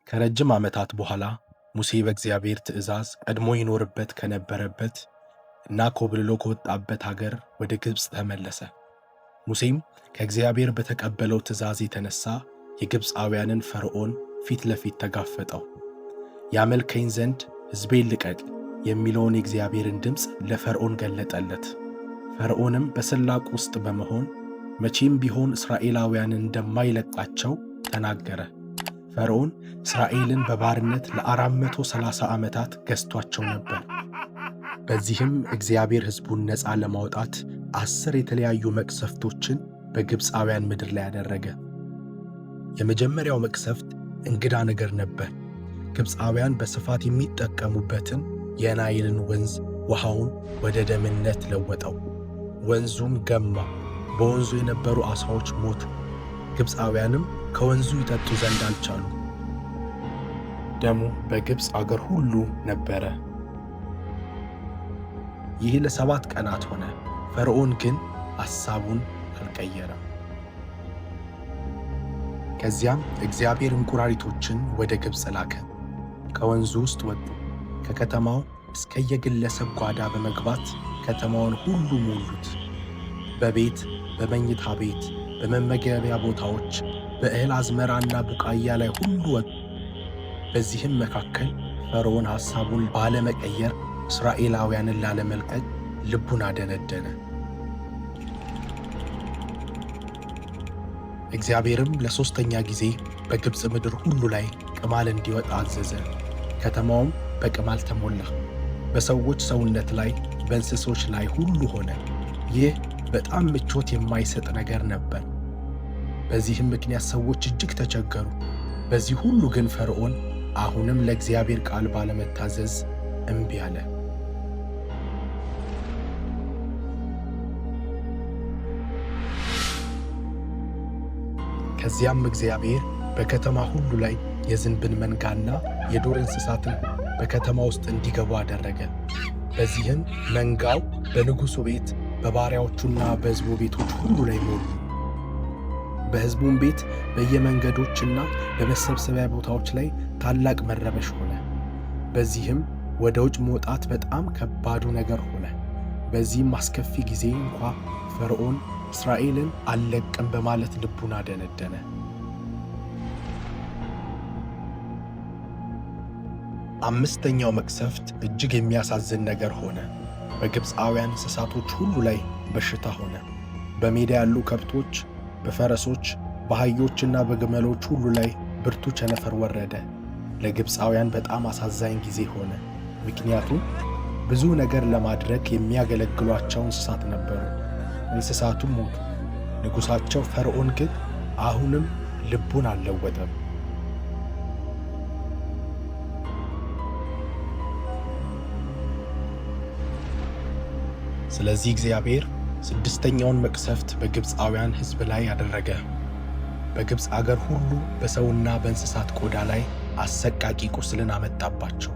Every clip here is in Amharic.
ከረጅም ዓመታት በኋላ ሙሴ በእግዚአብሔር ትእዛዝ ቀድሞ ይኖርበት ከነበረበት እና ኮብልሎ ከወጣበት አገር ወደ ግብፅ ተመለሰ። ሙሴም ከእግዚአብሔር በተቀበለው ትእዛዝ የተነሳ የግብፃውያንን ፈርዖን ፊት ለፊት ተጋፈጠው። ያመልከኝ ዘንድ ሕዝቤን ልቀቅ የሚለውን የእግዚአብሔርን ድምፅ ለፈርዖን ገለጠለት። ፈርዖንም በስላቅ ውስጥ በመሆን መቼም ቢሆን እስራኤላውያንን እንደማይለቃቸው ተናገረ። ፈርዖን እስራኤልን በባርነት ለ430 ዓመታት ገዝቷቸው ነበር። በዚህም እግዚአብሔር ሕዝቡን ነፃ ለማውጣት 10 የተለያዩ መቅሰፍቶችን በግብፃውያን ምድር ላይ ያደረገ። የመጀመሪያው መቅሰፍት እንግዳ ነገር ነበር። ግብፃውያን በስፋት የሚጠቀሙበትን የናይልን ወንዝ ውሃውን ወደ ደምነት ለወጠው። ወንዙም ገማ፣ በወንዙ የነበሩ ዓሣዎች ሞቱ። ግብፃውያንም ከወንዙ ይጠጡ ዘንድ አልቻሉ። ደሙ በግብፅ አገር ሁሉ ነበረ። ይህ ለ7 ቀናት ሆነ። ፈርዖን ግን ሐሳቡን አልቀየረም። ከዚያም እግዚአብሔር እንቁራሪቶችን ወደ ግብፅ ላከ። ከወንዙ ውስጥ ወጡ። ከከተማው እስከ የግለሰብ ጓዳ በመግባት ከተማውን ሁሉ ሞሉት። በቤት፣ በመኝታ ቤት፣ በመመገቢያ ቦታዎች፣ በእህል አዝመራና ቡቃያ ላይ ሁሉ ወጡ። በዚህም መካከል ፈርዖን ሐሳቡን ባለመቀየር እስራኤላውያንን ላለመልቀቅ ልቡን አደነደነ። እግዚአብሔርም ለ3ኛ ጊዜ በግብፅ ምድር ሁሉ ላይ ቅማል እንዲወጣ አዘዘ። ከተማውም በቅማል ተሞላ። በሰዎች ሰውነት ላይ፣ በእንስሶች ላይ ሁሉ ሆነ። ይህ በጣም ምቾት የማይሰጥ ነገር ነበር። በዚህም ምክንያት ሰዎች እጅግ ተቸገሩ። በዚህ ሁሉ ግን ፈርዖን አሁንም ለእግዚአብሔር ቃል ባለመታዘዝ እምቢ አለ። ከዚያም እግዚአብሔር በከተማ ሁሉ ላይ የዝንብን መንጋና የዱር እንስሳትን በከተማ ውስጥ እንዲገቡ አደረገ። በዚህም መንጋው በንጉሡ ቤት፣ በባሪያዎቹና በሕዝቡ ቤቶች ሁሉ ላይ ሞሉ። በሕዝቡም ቤት በየመንገዶችና በመሰብሰቢያ ቦታዎች ላይ ታላቅ መረበሽ ሆነ። በዚህም ወደ ውጭ መውጣት በጣም ከባዱ ነገር ሆነ። በዚህም አስከፊ ጊዜ እንኳ ፈርዖን እስራኤልን አልለቅም በማለት ልቡን አደነደነ። አምስተኛው መቅሰፍት እጅግ የሚያሳዝን ነገር ሆነ። በግብፃውያን እንስሳቶች ሁሉ ላይ በሽታ ሆነ። በሜዳ ያሉ ከብቶች፣ በፈረሶች፣ በአህዮችና በግመሎች ሁሉ ላይ ብርቱ ቸነፈር ወረደ። ለግብፃውያን በጣም አሳዛኝ ጊዜ ሆነ። ምክንያቱም ብዙ ነገር ለማድረግ የሚያገለግሏቸው እንስሳት ነበሩ። እንስሳቱም ሞቱ። ንጉሣቸው ፈርዖን ግን አሁንም ልቡን አልለወጠም። ስለዚህ እግዚአብሔር 6ኛውን መቅሰፍት በግብፃውያን ሕዝብ ላይ አደረገ። በግብፅ አገር ሁሉ በሰውና በእንስሳት ቆዳ ላይ አሰቃቂ ቁስልን አመጣባቸው።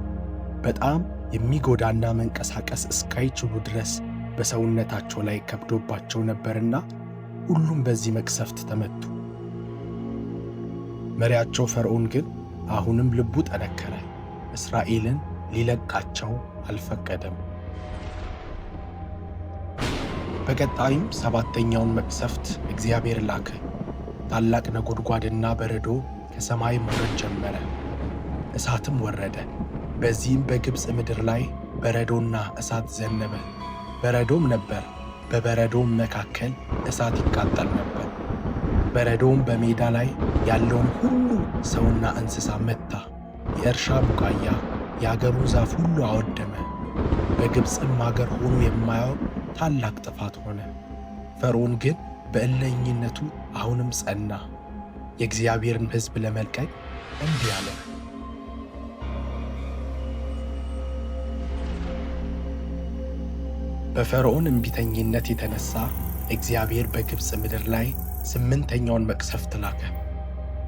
በጣም የሚጎዳና መንቀሳቀስ እስካይችሉ ድረስ በሰውነታቸው ላይ ከብዶባቸው ነበርና ሁሉም በዚህ መቅሰፍት ተመቱ። መሪያቸው ፈርዖን ግን አሁንም ልቡ ጠነከረ። እስራኤልን ሊለቃቸው አልፈቀደም። በቀጣይም 7ኛውን መቅሰፍት እግዚአብሔር ላከ። ታላቅ ነጎድጓድና በረዶ ከሰማይ መውረድ ጀመረ። እሳትም ወረደ። በዚህም በግብፅ ምድር ላይ በረዶና እሳት ዘነበ። በረዶም ነበር፣ በበረዶም መካከል እሳት ይቃጠል ነበር። በረዶም በሜዳ ላይ ያለውን ሁሉ ሰውና እንስሳ መታ። የእርሻ ቡቃያ፣ የአገሩን ዛፍ ሁሉ አወደመ። በግብፅም አገር ሆኖ የማያውቅ ታላቅ ጥፋት ሆነ። ፈርዖን ግን በእልህኝነቱ አሁንም ጸና። የእግዚአብሔርን ሕዝብ ለመልቀቅ እምቢ አለ። በፈርዖን እምቢተኝነት የተነሳ እግዚአብሔር በግብፅ ምድር ላይ 8ኛውን መቅሰፍት ላከ።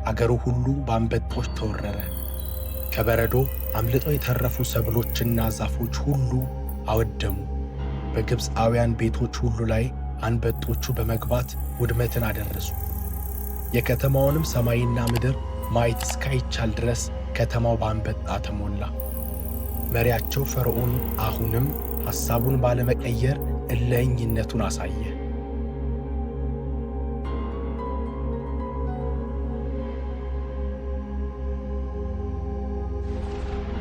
አገሩ ሁሉ በአንበጦች ተወረረ። ከበረዶ አምልጠው የተረፉ ሰብሎችና ዛፎች ሁሉ አወደሙ። በግብፃውያን ቤቶች ሁሉ ላይ አንበጦቹ በመግባት ውድመትን አደረሱ። የከተማውንም ሰማይና ምድር ማየት እስካይቻል ድረስ ከተማው በአንበጣ ተሞላ። መሪያቸው ፈርዖን አሁንም ሐሳቡን ባለመቀየር እልኸኝነቱን አሳየ።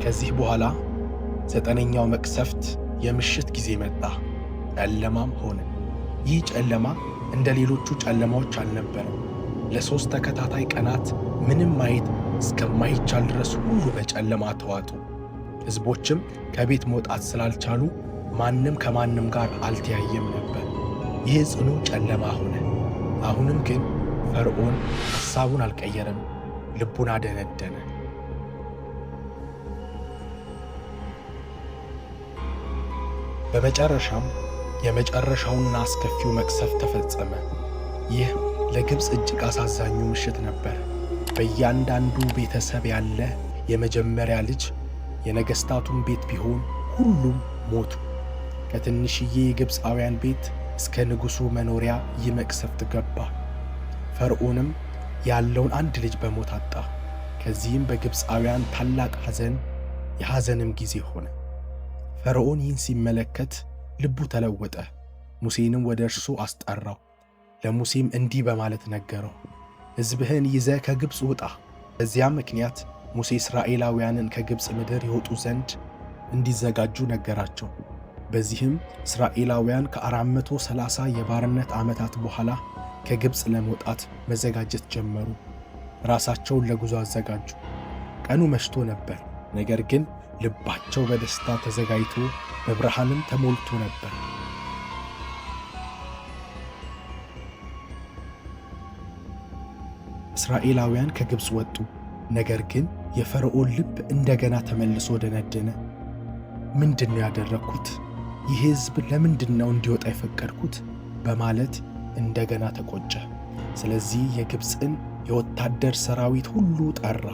ከዚህ በኋላ 9ኛው መቅሰፍት የምሽት ጊዜ መጣ፣ ጨለማም ሆነ። ይህ ጨለማ እንደ ሌሎቹ ጨለማዎች አልነበረም። ለ3 ተከታታይ ቀናት ምንም ማየት እስከማይቻል ድረስ ሁሉ በጨለማ ተዋጡ። ሕዝቦችም ከቤት መውጣት ስላልቻሉ ማንም ከማንም ጋር አልተያየም ነበር። ይህ ጽኑ ጨለማ ሆነ። አሁንም ግን ፈርዖን ሐሳቡን አልቀየረም፣ ልቡን አደነደነ። በመጨረሻም የመጨረሻውና አስከፊው መቅሰፍት ተፈጸመ። ይህ ለግብፅ እጅግ አሳዛኙ ምሽት ነበር። በእያንዳንዱ ቤተሰብ ያለ የመጀመሪያ ልጅ የነገሥታቱን ቤት ቢሆን ሁሉም ሞቱ። ከትንሽዬ የግብፃውያን ቤት እስከ ንጉሡ መኖሪያ ይህ መቅሰፍት ገባ። ፈርዖንም ያለውን አንድ ልጅ በሞት አጣ። ከዚህም በግብፃውያን ታላቅ ሐዘን፣ የሐዘንም ጊዜ ሆነ። ፈርዖን ይህን ሲመለከት ልቡ ተለወጠ። ሙሴንም ወደ እርሱ አስጠራው። ለሙሴም እንዲህ በማለት ነገረው፣ ሕዝብህን ይዘህ ከግብፅ ውጣ። በዚያም ምክንያት ሙሴ እስራኤላውያንን ከግብፅ ምድር ይወጡ ዘንድ እንዲዘጋጁ ነገራቸው። በዚህም እስራኤላውያን ከ430 የባርነት ዓመታት በኋላ ከግብፅ ለመውጣት መዘጋጀት ጀመሩ። ራሳቸውን ለጉዞ አዘጋጁ። ቀኑ መሽቶ ነበር፣ ነገር ግን ልባቸው በደስታ ተዘጋጅቶ በብርሃንም ተሞልቶ ነበር። እስራኤላውያን ከግብፅ ወጡ። ነገር ግን የፈርዖን ልብ እንደገና ተመልሶ ደነደነ። ምንድነው ያደረግኩት? ይህ ሕዝብ ለምንድነው እንዲወጣ የፈቀድኩት? በማለት እንደገና ተቆጨ። ስለዚህ የግብፅን የወታደር ሰራዊት ሁሉ ጠራ።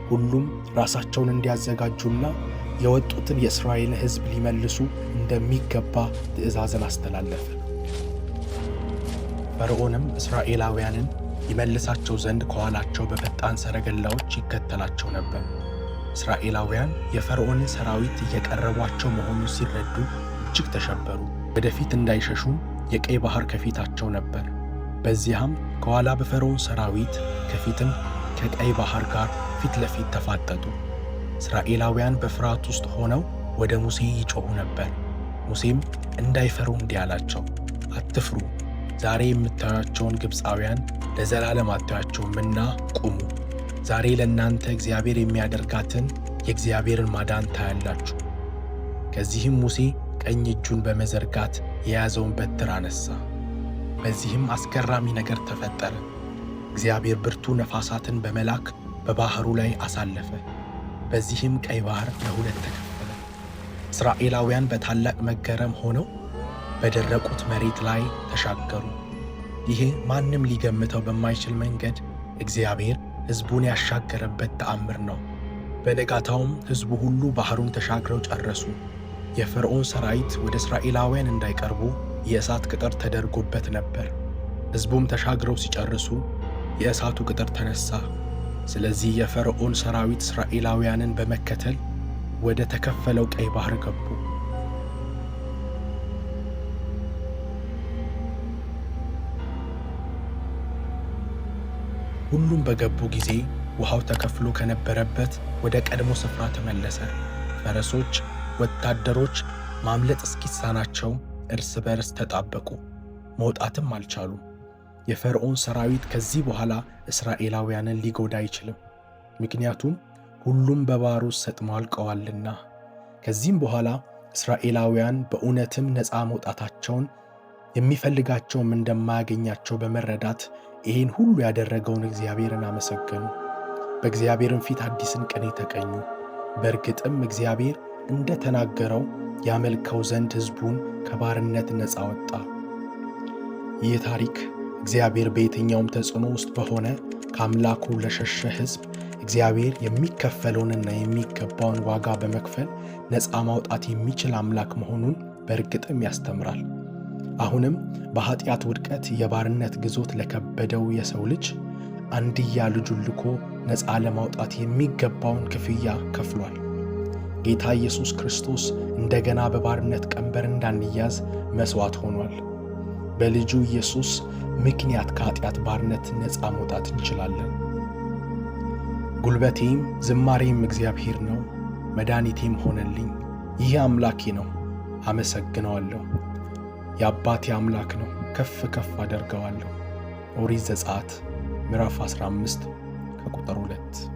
ሁሉም ራሳቸውን እንዲያዘጋጁና የወጡትን የእስራኤልን ሕዝብ ሊመልሱ እንደሚገባ ትእዛዝን አስተላለፈ። ፈርዖንም እስራኤላውያንን ይመልሳቸው ዘንድ ከኋላቸው በፈጣን ሰረገላዎች ይከተላቸው ነበር። እስራኤላውያን የፈርዖንን ሰራዊት እየቀረቧቸው መሆኑን ሲረዱ እጅግ ተሸበሩ። ወደፊት እንዳይሸሹም የቀይ ባሕር ከፊታቸው ነበር። በዚያም ከኋላ በፈርዖን ሰራዊት ከፊትም ከቀይ ባሕር ጋር ፊት ለፊት ተፋጠጡ። እስራኤላውያን በፍርሃት ውስጥ ሆነው ወደ ሙሴ ይጮኹ ነበር። ሙሴም እንዳይፈሩ እንዲህ አላቸው፣ አትፍሩ። ዛሬ የምታዩአቸውን ግብፃውያን ለዘላለም አታዩአቸውምና ቁሙ። ዛሬ ለእናንተ እግዚአብሔር የሚያደርጋትን የእግዚአብሔርን ማዳን ታያላችሁ። ከዚህም ሙሴ ቀኝ እጁን በመዘርጋት የያዘውን በትር አነሣ። በዚህም አስገራሚ ነገር ተፈጠረ። እግዚአብሔር ብርቱ ነፋሳትን በመላክ በባሕሩ ላይ አሳለፈ። በዚህም ቀይ ባሕር ለሁለት ተከፈለ። እስራኤላውያን በታላቅ መገረም ሆነው በደረቁት መሬት ላይ ተሻገሩ። ይህ ማንም ሊገምተው በማይችል መንገድ እግዚአብሔር ሕዝቡን ያሻገረበት ተአምር ነው። በነጋታውም ሕዝቡ ሁሉ ባሕሩን ተሻግረው ጨረሱ። የፈርዖን ሰራዊት ወደ እስራኤላውያን እንዳይቀርቡ የእሳት ቅጥር ተደርጎበት ነበር። ሕዝቡም ተሻግረው ሲጨርሱ የእሳቱ ቅጥር ተነሣ። ስለዚህ የፈርዖን ሰራዊት እስራኤላውያንን በመከተል ወደ ተከፈለው ቀይ ባሕር ገቡ። ሁሉም በገቡ ጊዜ ውሃው ተከፍሎ ከነበረበት ወደ ቀድሞ ስፍራ ተመለሰ። ፈረሶች፣ ወታደሮች ማምለጥ እስኪሳናቸው እርስ በርስ ተጣበቁ፣ መውጣትም አልቻሉም። የፈርዖን ሰራዊት ከዚህ በኋላ እስራኤላውያንን ሊጎዳ አይችልም፣ ምክንያቱም ሁሉም በባሕሩ ውስጥ ሰጥመው አልቀዋልና። ከዚህም በኋላ እስራኤላውያን በእውነትም ነፃ መውጣታቸውን የሚፈልጋቸውም እንደማያገኛቸው በመረዳት ይህን ሁሉ ያደረገውን እግዚአብሔርን አመሰገኑ። በእግዚአብሔርም ፊት አዲስን ቅኔ ተቀኙ። በእርግጥም እግዚአብሔር እንደ ተናገረው ያመልከው ዘንድ ሕዝቡን ከባርነት ነፃ ወጣ። ይህ ታሪክ እግዚአብሔር በየትኛውም ተጽዕኖ ውስጥ በሆነ ከአምላኩ ለሸሸ ሕዝብ እግዚአብሔር የሚከፈለውንና የሚገባውን ዋጋ በመክፈል ነፃ ማውጣት የሚችል አምላክ መሆኑን በእርግጥም ያስተምራል። አሁንም በኃጢአት ውድቀት የባርነት ግዞት ለከበደው የሰው ልጅ አንድያ ልጁን ልኮ ነፃ ለማውጣት የሚገባውን ክፍያ ከፍሏል። ጌታ ኢየሱስ ክርስቶስ እንደገና በባርነት ቀንበር እንዳንያዝ መሥዋዕት ሆኗል። በልጁ ኢየሱስ ምክንያት ከኃጢአት ባርነት ነፃ መውጣት እንችላለን። ጉልበቴም ዝማሬም እግዚአብሔር ነው፣ መድኃኒቴም ሆነልኝ። ይህ አምላኬ ነው፣ አመሰግነዋለሁ። የአባቴ አምላክ ነው፣ ከፍ ከፍ አደርገዋለሁ። ኦሪት ዘጸአት ምዕራፍ 15 ከቁጥር 2